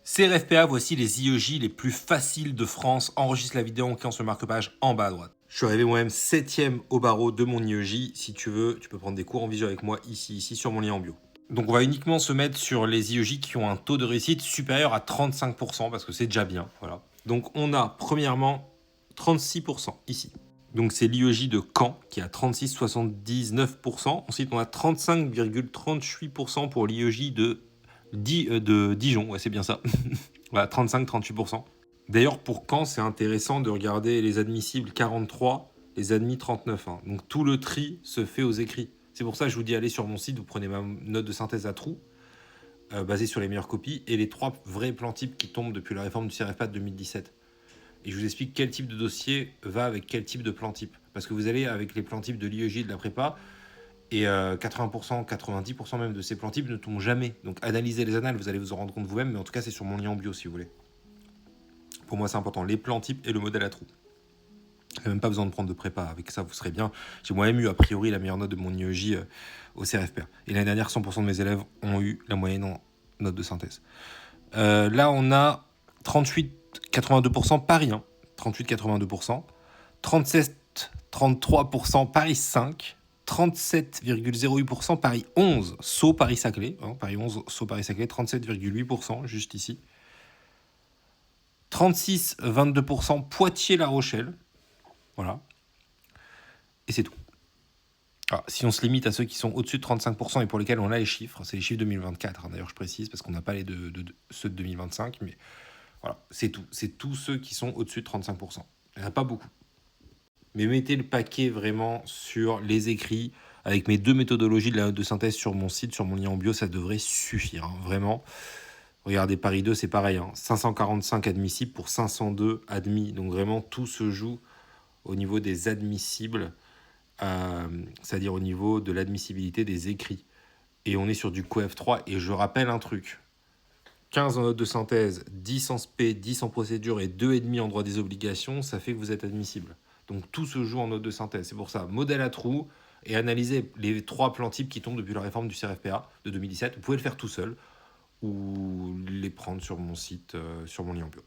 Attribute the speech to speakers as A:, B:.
A: CRFPA, voici les IEJ les plus faciles de France. Enregistre la vidéo en cliquant sur le marque-page en bas à droite. Je suis arrivé moi-même 7e au barreau de mon IEJ. Si tu veux, tu peux prendre des cours en visio avec moi ici sur mon lien en bio. Donc on va uniquement se mettre sur les IEJ qui ont un taux de réussite supérieur à 35% parce que c'est déjà bien. Voilà. Donc on a premièrement 36% ici. Donc c'est l'IEJ de Caen qui a 36,79%. Ensuite on a 35,38% pour l'IEJ de Dijon, ouais, c'est bien ça. Voilà, 35-38%. D'ailleurs, pour Caen, c'est intéressant de regarder les admissibles 43, les admis 39. Hein. Donc tout le tri se fait aux écrits. C'est pour ça que je vous dis, allez sur mon site, vous prenez ma note de synthèse à trous, basée sur les meilleures copies, et les 3 vrais plans types qui tombent depuis la réforme du CRFPA de 2017. Et je vous explique quel type de dossier va avec quel type de plan type. Parce que vous allez avec les plans types de l'IEJ et de la prépa, et 80%, 90% même de ces plans types ne tombent jamais. Donc analysez les annales, vous allez vous en rendre compte vous-même, mais en tout cas c'est sur mon lien en bio si vous voulez. Pour moi c'est important, les plans types et le modèle à trous. Il n'y a même pas besoin de prendre de prépa, avec ça vous serez bien. J'ai moi-même eu a priori la meilleure note de mon IEJ au CRFPA. Et l'année dernière, 100% de mes élèves ont eu la moyenne en note de synthèse. Là on a 38,82% Paris 1, 38,82%, 37,33% Paris 5, 37,08% Paris 11, Sceaux Paris-Saclay, hein, Paris 11, Sceaux Paris-Saclay, 37,8% juste ici. 36,22% Poitiers-La Rochelle, voilà. Et c'est tout. Alors, si on se limite à ceux qui sont au-dessus de 35% et pour lesquels on a les chiffres, c'est les chiffres 2024, hein, d'ailleurs je précise, parce qu'on n'a pas les ceux de 2025, mais voilà, c'est tout. C'est tous ceux qui sont au-dessus de 35%. Il n'y en a pas beaucoup. Mais mettez le paquet vraiment sur les écrits. Avec mes 2 méthodologies de la note de synthèse sur mon site, sur mon lien en bio, ça devrait suffire, hein, vraiment. Regardez, Paris 2, c'est pareil. Hein, 545 admissibles pour 502 admis. Donc vraiment, tout se joue au niveau des admissibles, c'est-à-dire au niveau de l'admissibilité des écrits. Et on est sur du COEF3. Et je rappelle un truc. 15 en note de synthèse, 10 en SP, 10 en procédure et 2,5 en droit des obligations, ça fait que vous êtes admissible. Donc tout se joue en note de synthèse. C'est pour ça, modèle à trous et analysez les 3 plans types qui tombent depuis la réforme du CRFPA de 2017. Vous pouvez le faire tout seul ou les prendre sur mon site, sur mon lien en bio.